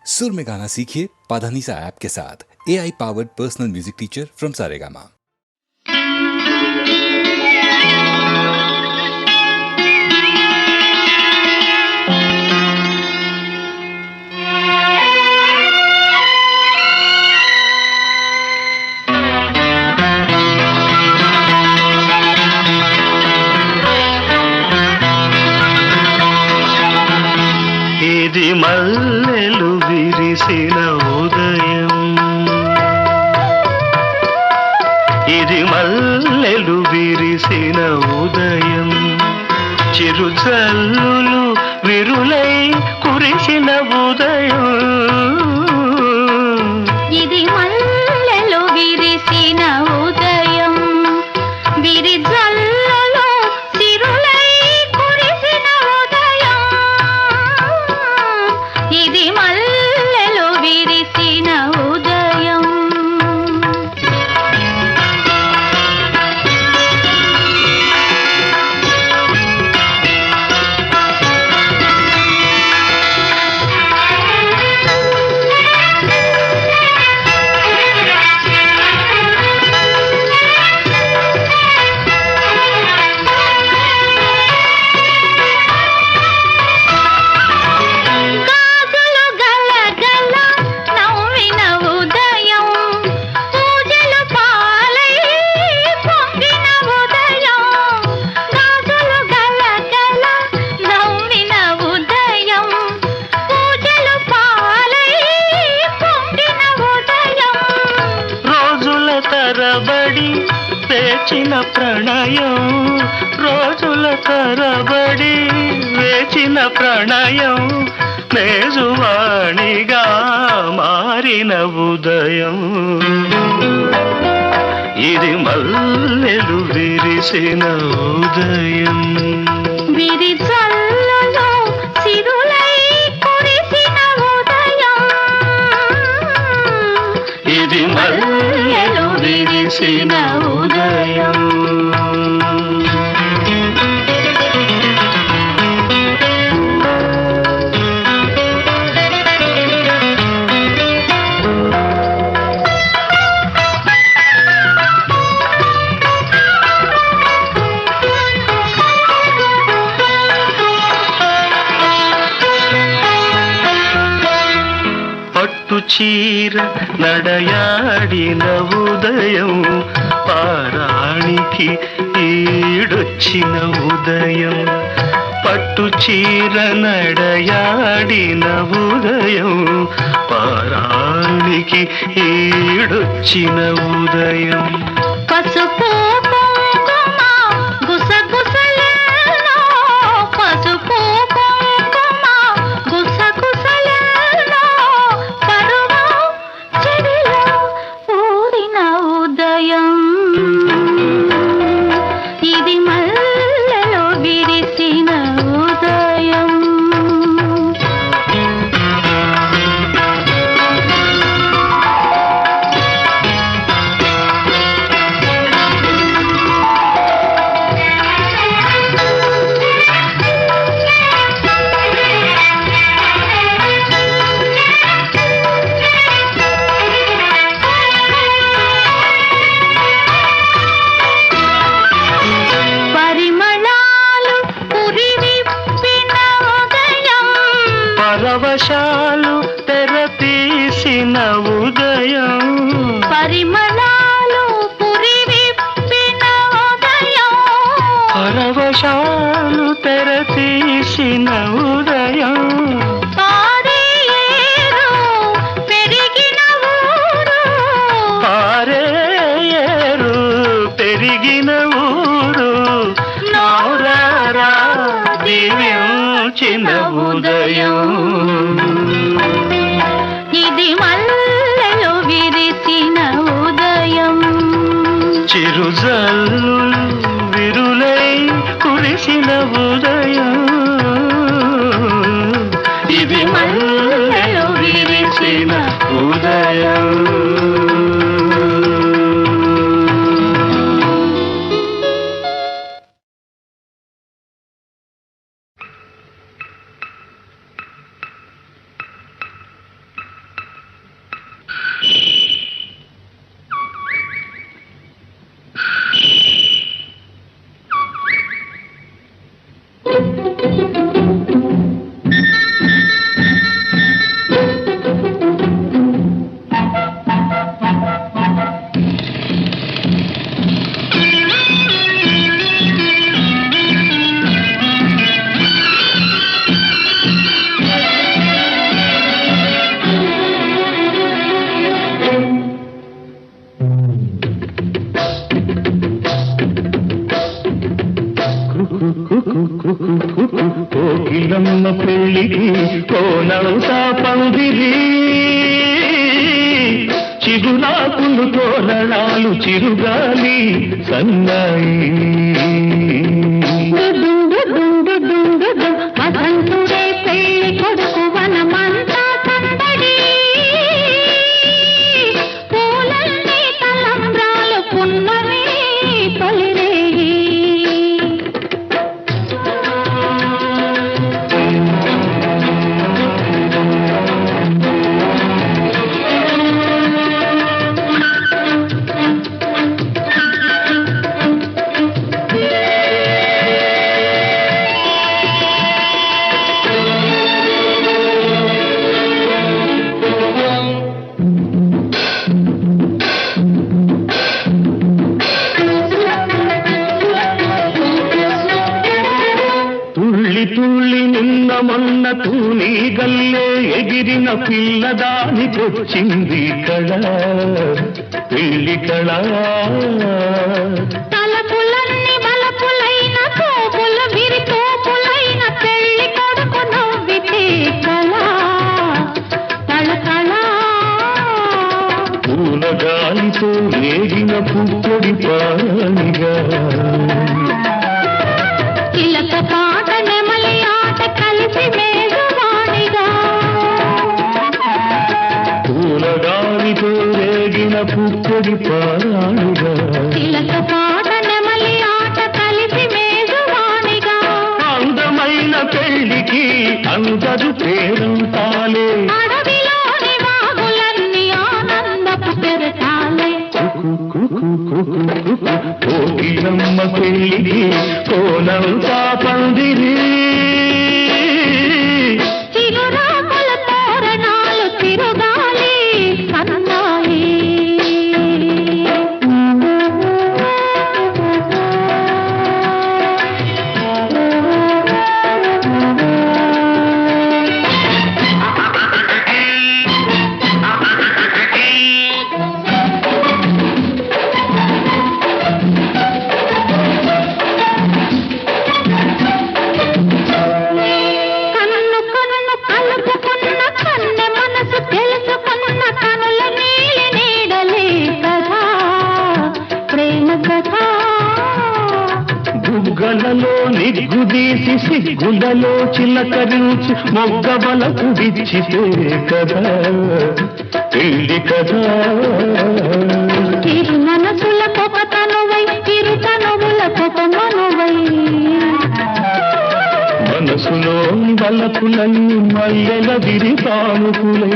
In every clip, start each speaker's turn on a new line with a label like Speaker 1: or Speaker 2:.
Speaker 1: सुर में गाना सीखिए पाधानीसा ऐप के साथ। AI powered personal music teacher from Saregama.
Speaker 2: ఇది మల్లెలు విరిసిన ఉదయం, ఇది మల్లెలు విరిసిన ఉదయం, చిరుజల్లులు విరులై కురిసిన ఉదయం,
Speaker 3: ఇది మల్లెలు విరిసిన ఉదయం, విరిజల్లులు సిరులై కురిసిన ఉదయం, ఇది మల్లెలు విరిసిన ఉదయం. గాజులు గలగల నవ్విన ఉదయం, పూజలు పాలై పొంగిన ఉదయం, గాజులు గలగల నవ్విన ఉదయం, పూజలు పాలై పొంగిన ఉదయం,
Speaker 2: రోజుల తరబడి వేచిన ప్రణయం, రోజుల తరబడి వేచిన ప్రణయం, మేజువాణిగా మారిన ఉదయం, ఇది మల్లెలు విరిసిన ఉదయం.
Speaker 3: విరిజల్లులు సిరులై కురిసిన ఉదయం,
Speaker 2: ఇది మల్లెలు విరిసిన ఉదయం. పట్టు చీర నడయాడిన ఉదయం, పారాణికి ఈడొచ్చిన ఉదయం, పట్టు చీర నడయాడిన ఉదయం, పారాణికి ఈడొచ్చిన ఉదయం,
Speaker 3: పసుపు కుంకుమ గుసగుసలలో, పసుపు కుంకుమ గుసగుసలలో, పరువు చెవిలో ఊరిన ఉదయం, ఇది మల్లెలు విరిసిన ఉదయం. పరిమళాలు పురివిప్పిన ఉదయం,
Speaker 2: పరవశాలు తెరతీసిన ఉదయం,
Speaker 3: పరిమళాలు పురివిప్పిన ఉదయం,
Speaker 2: పరవశాలు తెరతీసిన ఉదయం,
Speaker 3: పారే ఏరు పెరిగిన ఊరు,
Speaker 2: పారే ఏరు పెరిగిన ఊరు, నౌరారా దీవించిన ఉదయం,
Speaker 3: ఇది మల్లెలు విరిసిన ఉదయం,
Speaker 2: చిరుజల్లులు విరులై కురిసిన ఉదయం, ఇది మల్లెలు విరిసిన ఉదయం. పెళ్లికి కోనవుతా పందిరి చిగురాకులు తోరణాలు చిరుగాలి సన్నాయి
Speaker 3: వసంతుడే పెళ్లి కొడుకు వనమంతా సందడి పూలన్నీ తలంబ్రాలు పున్నమి తొలిరేయి
Speaker 2: తుళ్ళి నిన్న మొన్న తూని గల్లే ఎగిరిన పిల్లదానికొచ్చింది కళ పెళ్లి కళ
Speaker 3: తలపులన్నీ బలపులైన తోపులు విరితోపులైన పెళ్లి కొడుకు నవ్వితే కళా తళతళ
Speaker 2: పూలగాలితో రేగిన పుప్పొడి పానిగా
Speaker 3: చిలక పాట నెమలి ఆట కలిసి మేఘవాణిగా
Speaker 2: పూలగాలితో రేగిన పుప్పొడి పానిగా
Speaker 3: చిలక పాట నెమలి ఆట కలిసి మేఘవాణిగా
Speaker 2: అందమైన పెళ్లికి అందరు పేరంతాలే
Speaker 3: అడవిలోని వాగులన్నీ ఆనందపు పెరటాలే
Speaker 2: కోకిలమ్మ పెళ్లికి కోనంతా పందిరి
Speaker 3: చిగురాకుల తోరణాలు తిరుగాలి సన్నాయి కన్ను కన్ను కలుపుకున్న కన్నె మనసు తెలుసుకున్న కనుల నీలి నీడలే కదా ప్రేమ కథ
Speaker 2: బుగ్గలలో నిగ్గుదీసి సిగ్గులలో చిలకరించి మొగ్గబలకు విచ్చితే కదా పెళ్లి కదా
Speaker 3: చిరు మనసుల కొక తనువై చిరు తనువుల కొక మనువై
Speaker 2: మనసులోని బలపులన్నీ మల్లెల విరిపానుకులై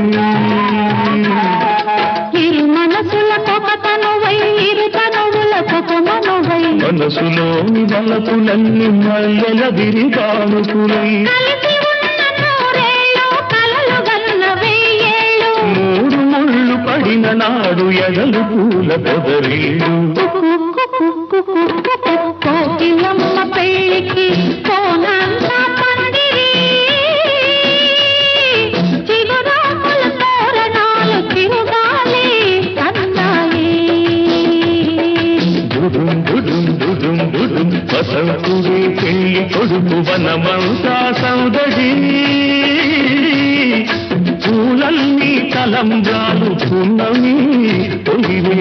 Speaker 3: చిరు మనసుల కొక తనువై ఇరు తనువుల కొక మనువై
Speaker 2: మనసులోని బలపులన్నీ మల్లెల విరిపానుకులై
Speaker 3: కలిసి ఉన్న నూరేళ్ళు కలలు గన్న వెయ్యేళ్ళు
Speaker 2: మూడు ముళ్ళు పడిన నాడు ఎదలు పూల పొదరీడు
Speaker 3: కోకిలమ్మ పెళ్లికి కోనంతా పందిరి చిగురాకుల తోరణాలు తిరుగాలి సన్నాయి
Speaker 2: దుడుం దుడుం దుడుం దుడుం వసంతుడే పెళ్లి కొడుకు వనమంతా సౌదడి పూలన్నీ తలంబ్రాలు పున్నమి తొలిరే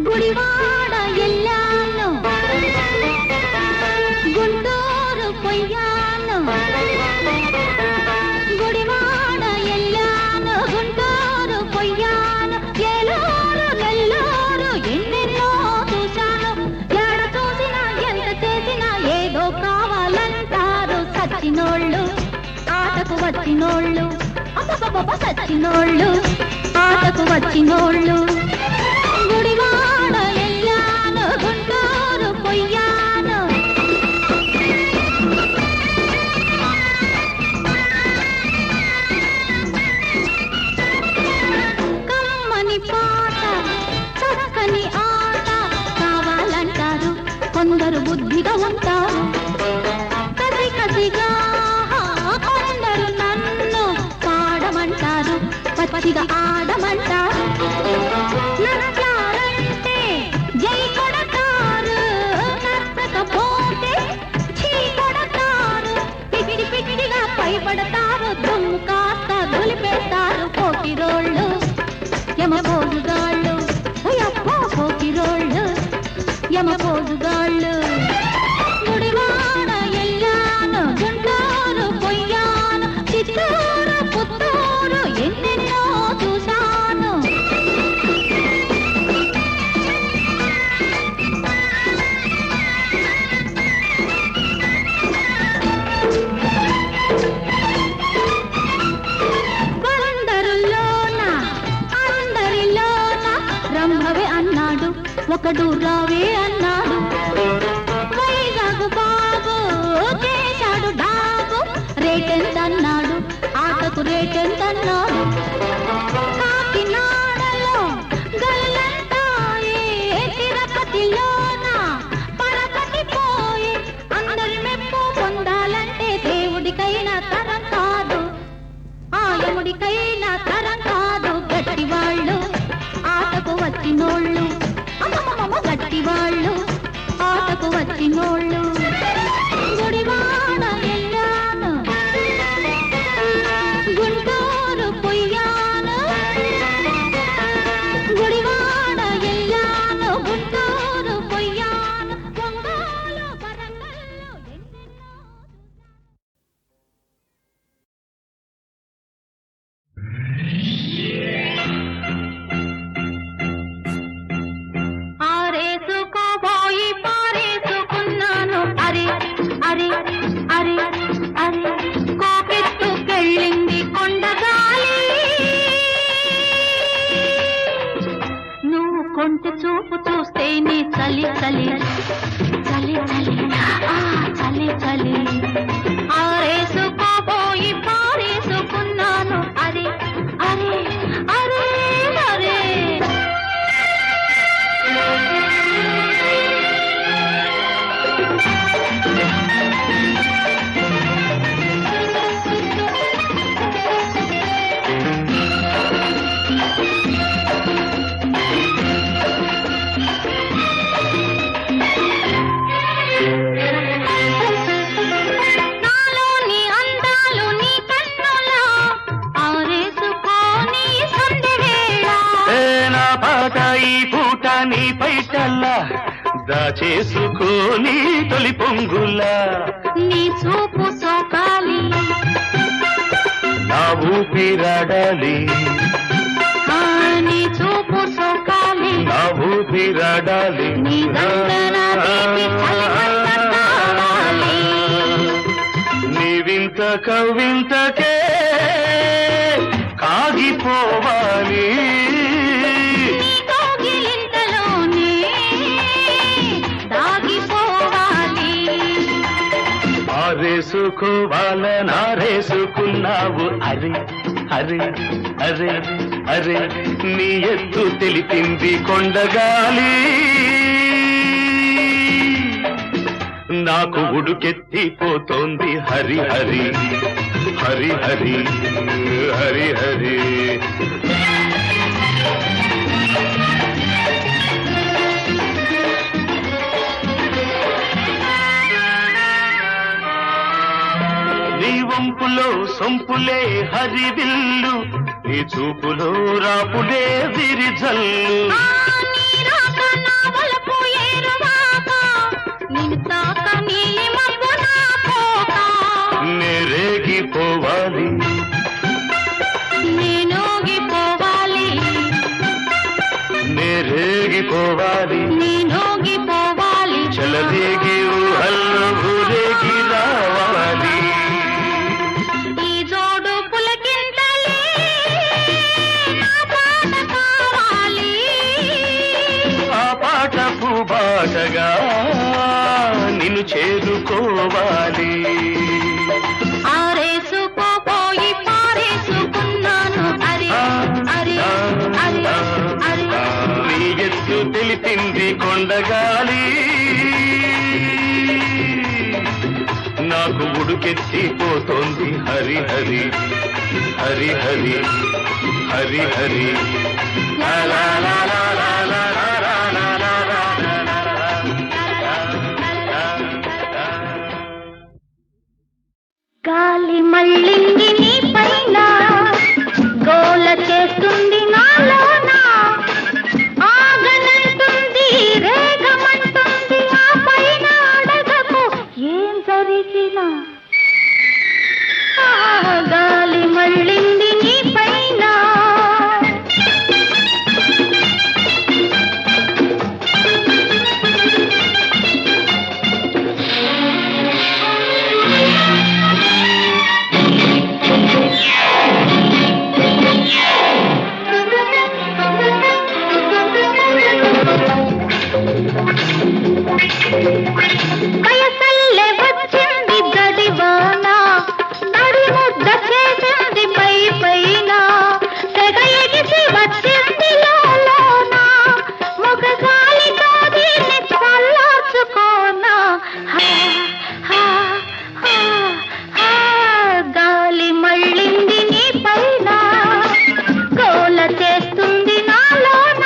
Speaker 3: గుడివాడ ఎల్లాను గుంటూరు పొయ్యాను గుడివాడ ఎల్లాను గుంటూరు పొయ్యాను ఏలూరు నెల్లూరు ఎన్నెన్నో చూశాను ఎడ చూసినా ఎంత చేసినా ఏదో కావాలంటారు సచ్చినోళ్ళు ఆటకు వచ్చినోళ్ళు అబ్బబ్బబ్బ సచ్చినోళ్ళు ఆటకు వచ్చినోళ్ళు గుడివాడ ఎల్లాను గుంటూరు పొయ్యాను కమ్మని పాట చక్కని ఆట కావాలంటారు కొందరు బుద్ధిగా ఉంటారు కసి కసిగా కొందరు నన్ను పాడమంటారు పచ్చిగా ఆడమంటారు నచ్చారంటే జై కొడతారు నచ్చకపోతే చీ కొడతారు పిచ్చి పిచ్చిగా పైపడతారు దుమ్ము కాస్త దులిపేస్తారు పోకిరోళ్ళు యమపోజుగాళ్ళు అప్పో పోకిరోళ్ళు యమపోజుగాళ్ళు గుడివాడ ఎల్లాను గుంటూరు పొయ్యాను చిత్తూరు పుత్తూరు ఎన్నెన్నో చూశాను అందరిలోన రంభవే అన్నాడు ఒకడు రావే అన్నాడు వైజాగ్ బాబు చేశాడు డాబు రేటెంతన్నాడు ఆటకు రేటెంతన్నాడు కాకినాడలో గల్లంతాయే తిరుపతిలోన పరపతి పోయే అందరి మెప్పు పొందాలంటే దేవుడికైనా తరం కాదు ఆయముడికైనా తరం కాదు గట్టివాళ్ళు ఆటకు వచ్చినోళ్ళు అమ్మమ్మ గట్టివాళ్ళు ఆటకు వచ్చినోళ్ళు గుడివాడ ఎల్లాను గుంటూరు పొయ్యాను గుడివాడ ఎల్లాను గుంటూరు పొయ్యాను ఒంగోలు వరంగల్లో ఎన్నెన్నో ఆరేసుకోబోయి పారేసుకున్నాను అరే అరే అరే అరే కోకెత్తుకెళ్ళింది కొండగాలి నువ్వు కొంచె చూపు చూస్తేనే చలి చలి చలి చలి ఆ చలి చలి ఆరేసుకోబోయి పారేసుకున్నాను అరే అరే అరే అరే నాలోని అందాలు నీ కన్నులా ఆరేసుకోని సందెవేళ
Speaker 2: నా పాట ఈ పూట నీ పైటల్లా దాచేసుకోని తొలి పొంగులా
Speaker 3: నీ చూపు సోకాలి
Speaker 2: నా ఊపిరాడాలి
Speaker 3: ఆ నీ చూపు సోకాలి
Speaker 2: నా ఊపిరాడాలి
Speaker 3: నీ దండన తీపి చలిమంట కావాలి
Speaker 2: నీ వింత కవింతకే కాగిపోవాలి
Speaker 3: నీ కౌగిలింతలోనే దాగిపోవాలి
Speaker 2: ఆరేసుకోవాలనారేసుకున్నావు అరే అరే అరే అరే నీ ఎత్తు తెలిపింది కొండగాలి నాకు ఉడుకెత్తిపోతోంది హరి హరి హరి హరి హరి హరి నీ వంపులో సొంపులే హరివిల్లు నీ చూపులో రాపులే విరిజల్లు
Speaker 3: నీ రాక నా వలపు ఏరువాక నిన్ను తాక నీలి మబ్బు నా పోక
Speaker 2: నేరేగిపోవాలి
Speaker 3: నేనోగిపోవాలి
Speaker 2: నేరేగిపోవాలి
Speaker 3: నేనోగిపోవాలి
Speaker 2: చలదేగి ఊహల్లో ఊరేగి రావాలి
Speaker 3: ఈ జోడు పులకింతలే
Speaker 2: బాటగా నిన్ను చేరుకోవాలి.
Speaker 3: ఆరేసుకోపోయి పారేసుకున్నాను అరి అరి అరి అరి.
Speaker 2: నీ ఎత్తు తెలిపింది కొండగాలి, నాకు ఉడుకెత్తిపోతోంది హరి హరి హరి హరి హరి హరి. లా లా లా లా లా లా లా లా లా లా లా.
Speaker 3: గాలి మళ్ళింది నీ పైన, గోల చేస్తుంది నాలోన, ఆగనంటుంది రేగమంటుంది, ఆ పైన అడగకు ఏం జరిగినా. గాలి మళ్ళింది నీ పైన. వయసల్లే వచ్చింది గడివాన, నడి ముద్ద చేసింది పై పైన, తెగ ఎగిసి వచ్చింది లోన, మొగ గాలితో దీన్ని చల్లార్చుకోనా. హా, హా, హా, హా. గాలి మళ్ళింది నీ పైన, గోల చేస్తుంది నాలోన.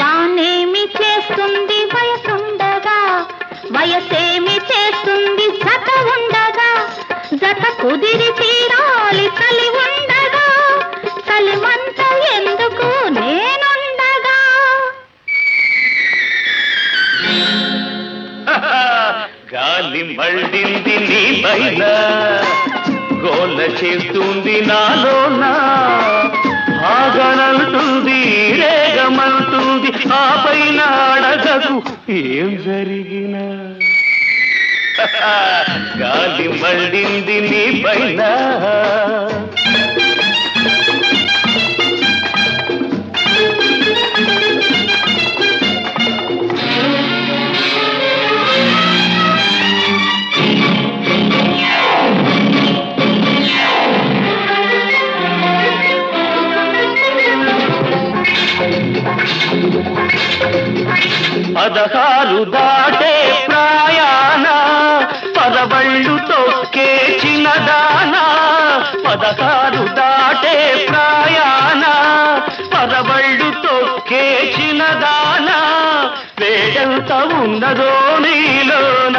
Speaker 3: వానేమి చేస్తుంది వయసుండగా, వయసేమి చేస్తుంది జత ఉండగా, జత కుదిరి తీరాలి చలి ఉండగా, చలిమంట ఎందుకు నేనుండగా.
Speaker 2: గాలి మళ్ళింది నీ పైన, గోల చేస్తుంది నాలోన, ఆగనంటుంది రేగమంటుంది, ఆ పైన అడగకు ఏం జరిగినా. గాలి మళ్ళింది నీ పైన. పదహారు దాటే ప్రాయాణ పదవళ్ళు తొక్కే చిన్నదాన, పదహారు దాటే ప్రాయాణ పదవళ్ళు తొక్కే చిన్నదాన, వేడెంత ఉన్నదో నీలోన,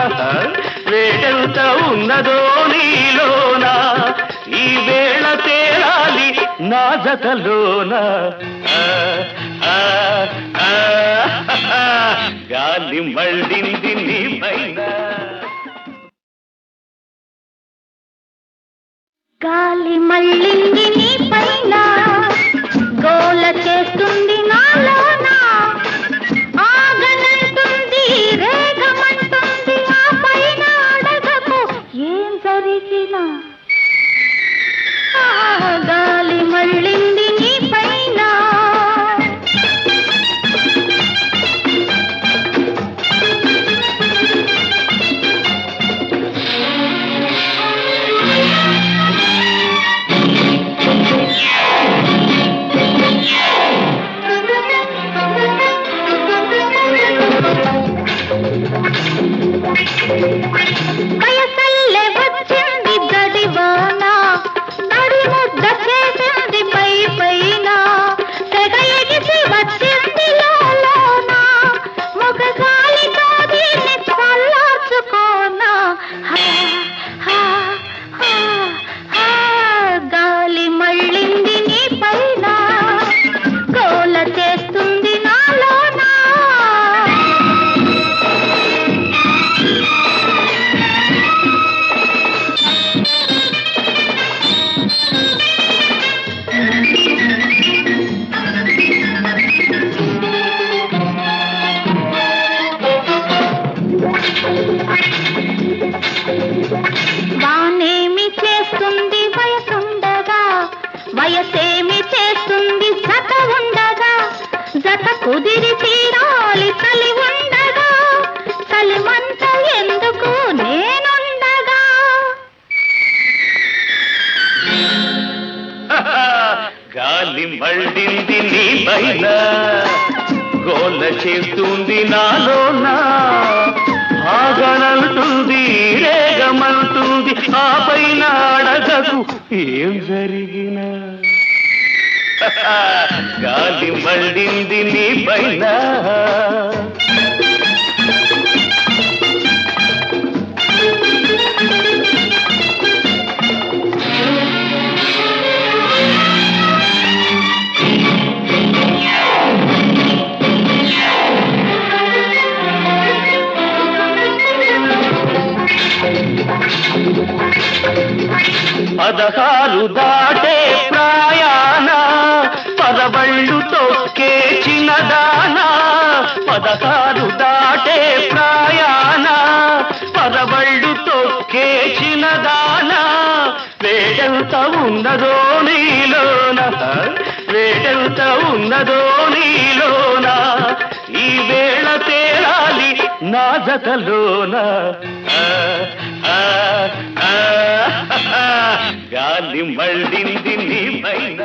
Speaker 2: వేడెంత ఉన్నదో నీలోన, ఈ వేళ తేలాలి నా జతలోన. గాలి మళ్ళింది నీ పైన.
Speaker 3: గాలి మళ్ళింది నీ పైన, గోల చేస్తుంది నాలోన, ఆగనంటుంది రేగమంటుంది, ఆ పైన అడగకు ఏం జరిగినా. గాలి మళ్ళింది నీ పైన.
Speaker 2: గాలి మళ్ళింది నీ పైన గోల చేస్తుంది నాలోన ఆగనంటుంది రేగమంటుంది ఆ పైన అడగకు ఏం జరిగినా గాలి మళ్ళింది నీ పైన పదహారు దాటే ప్రాయాణ పదవళ్ళు తొక్కే చిన్నదానా పదహారు దాటే ప్రాయాణ పదవళ్ళు తొక్కే చిన్నదానా వేడెంత ఉన్నదో నీలోన వేడెంత ఉన్నదో నీలోన ఈ వేళ తేలాలి నా జతలోన గాలి మళ్ళింది నీ పైన